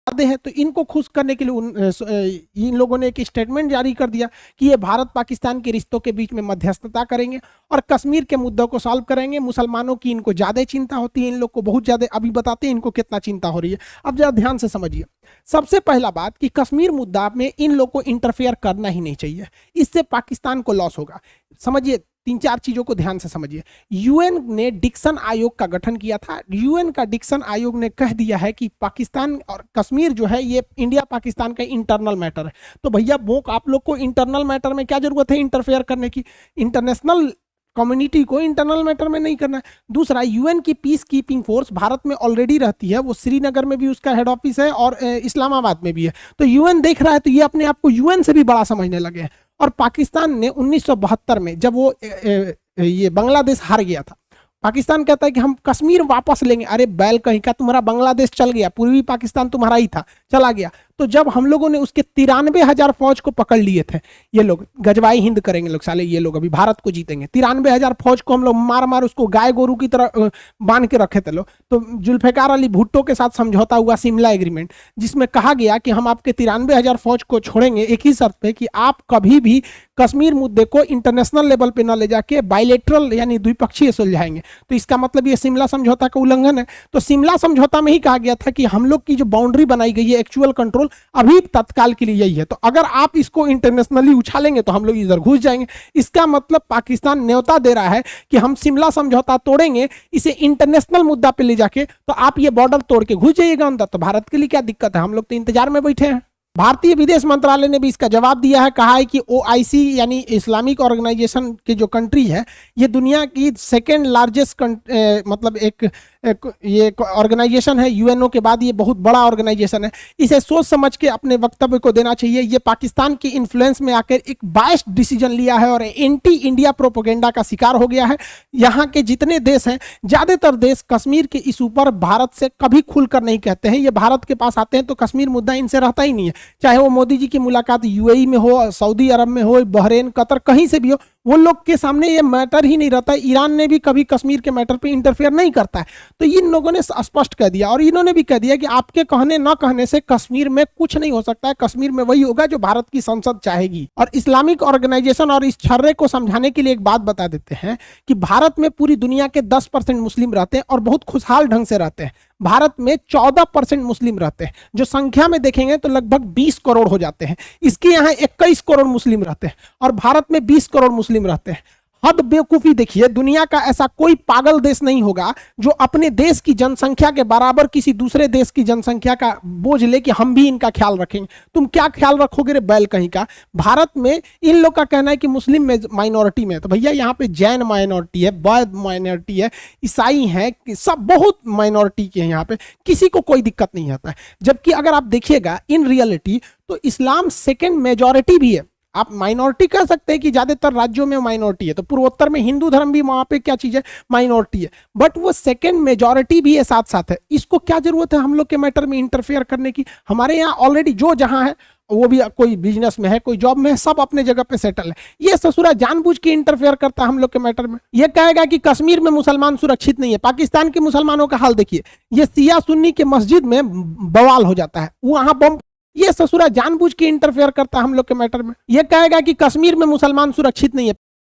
ज्यादा है, तो इनको खुश करने के लिए इन लोगों ने एक स्टेटमेंट जारी कर दिया कि ये भारत पाकिस्तान के रिश्तों के बीच में मध्यस्थता करेंगे और कश्मीर के मुद्दों को सॉल्व करेंगे। मुसलमानों की इनको ज्यादा चिंता होती है, इन लोग को बहुत ज्यादा, अभी बताते हैं इनको कितना चिंता हो रही है। अब जरा ध्यान से समझिए। सबसे पहला बात कि कश्मीर मुद्दा में इन लोग को इंटरफेयर करना ही नहीं चाहिए, इससे पाकिस्तान को लॉस होगा। समझिए, 3-4 चीजों को ध्यान से समझिए। यूएन ने डिक्सन आयोग का गठन किया था। यूएन का डिक्सन आयोग ने कह दिया है कि पाकिस्तान और कश्मीर जो है ये इंडिया पाकिस्तान का इंटरनल मैटर है। तो भैया वो आप लोग को इंटरनल मैटर में क्या जरूरत है इंटरफेयर करने की? इंटरनेशनल कम्युनिटी को इंटरनल मैटर में नहीं करना है। दूसरा, यूएन की पीस कीपिंग फोर्स भारत में ऑलरेडी रहती है, वो श्रीनगर में भी उसका हेड ऑफिस है और इस्लामाबाद में भी है। तो यूएन देख रहा है, तो ये अपने आप को यूएन से भी बड़ा समझने लगे हैं। और पाकिस्तान ने 1972 में जब वो ये बांग्लादेश हार गया था, पाकिस्तान कहता है कि हम कश्मीर वापस लेंगे। अरे बैल कहीं का, तुम्हारा बांग्लादेश चल गया, पूर्वी पाकिस्तान तुम्हारा ही था, चला गया। तो जब हम लोगों ने उसके 93,000 फौज को पकड़ लिए थे, ये लोग गजवाई हिंद करेंगे लोग साले, ये लोग अभी भारत को जीतेंगे। 93,000 फौज को हम लोग मार मार उसको गाय गोरू की तरह बांध के रखे थे लोग। तो जुल्फिकार अली भुट्टो के साथ समझौता हुआ शिमला एग्रीमेंट, जिसमें कहा गया कि हम आपके 93,000 फौज को छोड़ेंगे एक ही शर्त पे कि आप कभी भी कश्मीर मुद्दे को इंटरनेशनल लेवल पे न ले जाके बायलेटरल यानी द्विपक्षीय सुलझाएंगे। तो इसका मतलब ये शिमला समझौता का उल्लंघन है। तो शिमला समझौता में ही कहा गया था कि हम लोग की जो बाउंड्री बनाई गई है, एक्चुअल कंट्रोल अभी तत्काल के लिए यही है। तो अगर आप इसको इंटरनेशनली उछालेंगे तो हम लोग इधर घुस जाएंगे। इसका मतलब पाकिस्तान न्योता दे रहा है कि हम शिमला समझौता तोड़ेंगे, इसे इंटरनेशनल मुद्दा पे ले जाके, तो आप ये बॉर्डर तोड़ के घुस जाइएगा अंदर। तो भारत के लिए क्या दिक्कत है? हम लोग तो इंतजार में बैठे हैं। भारतीय विदेश मंत्रालय ने भी इसका जवाब दिया है, कहा है कि ओआईसी यानी इस्लामिक ऑर्गेनाइजेशन के जो कंट्री है, ये दुनिया की सेकेंड लार्जेस्ट मतलब एक ये ऑर्गेनाइजेशन है, यूएनओ के बाद ये बहुत बड़ा ऑर्गेनाइजेशन है। इसे सोच समझ के अपने वक्तव्य को देना चाहिए। ये पाकिस्तान की इन्फ्लुएंस में आकर एक बायस्ड डिसीजन लिया है और एंटी इंडिया प्रोपोगेंडा का शिकार हो गया है। यहाँ के जितने देश हैं, ज्यादातर देश कश्मीर के इशू पर भारत से कभी खुलकर नहीं कहते हैं। ये भारत के पास आते हैं तो कश्मीर मुद्दा इनसे रहता ही नहीं है। चाहे वो मोदी जी की मुलाकात यूएई में हो, सऊदी अरब में हो, बहरीन, कतर, कहीं से भी हो, वो लोग के सामने ये मैटर ही नहीं रहता है। ईरान ने भी कभी कश्मीर के मैटर पे इंटरफेयर नहीं करता है। तो इन लोगों ने स्पष्ट कह दिया और इन्होंने भी कह दिया कि आपके कहने न कहने से कश्मीर में कुछ नहीं हो सकता है। कश्मीर में वही होगा जो भारत की संसद चाहेगी। और इस्लामिक ऑर्गेनाइजेशन और इस छर्रे को समझाने के लिए एक बात बता देते हैं कि भारत में पूरी दुनिया के 10% मुस्लिम रहते हैं और बहुत खुशहाल ढंग से रहते हैं। भारत में 14% मुस्लिम रहते हैं, जो संख्या में देखेंगे तो लगभग 20 करोड़ हो जाते हैं। इसके यहाँ 21 करोड़ मुस्लिम रहते हैं और भारत में 20 करोड़ मुस्लिम रहते हैं। हद बेवकूफी देखिए, दुनिया का ऐसा कोई पागल देश नहीं होगा जो अपने देश की जनसंख्या के बराबर किसी दूसरे देश की जनसंख्या का बोझ ले कि हम भी इनका ख्याल रखेंगे। तुम क्या ख्याल रखोगे रे बैल कहीं का? भारत में इन लोग का कहना है कि मुस्लिम में माइनॉरिटी में है, तो भैया यहाँ पे जैन माइनॉरिटी है, बौद्ध माइनॉरिटी है, ईसाई है, सब बहुत माइनॉरिटी के हैं। यहाँ पे किसी को कोई दिक्कत नहीं आता है। जबकि अगर आप देखिएगा इन रियलिटी तो इस्लाम सेकेंड मेजॉरिटी भी है। आप माइनॉरिटी कह सकते हैं कि ज्यादातर राज्यों में माइनॉरिटी है, तो पूर्वोत्तर में हिंदू धर्म भी वहां पे क्या चीज है, माइनॉरिटी है, बट वो सेकंड मेजॉरिटी भी है, साथ साथ है। इसको क्या जरूरत है हम लोग के मैटर में इंटरफेयर करने की? हमारे यहाँ ऑलरेडी जो जहां है, वो भी कोई बिजनेस में है, कोई जॉब में है, सब अपने जगह पे सेटल है। ये ससुरा जानबूझ के इंटरफेयर करता है हम लोग के मैटर में। ये कहेगा कि कश्मीर में मुसलमान सुरक्षित नहीं है। पाकिस्तान के मुसलमानों का हाल देखिए, ये सिया सुन्नी के मस्जिद में बवाल हो जाता है, वहां बम। ये ससुरा जानबूझ के इंटरफेयर करता है हम लोग के मैटर में। ये कहेगा कि कश्मीर में मुसलमान सुरक्षित नहीं है।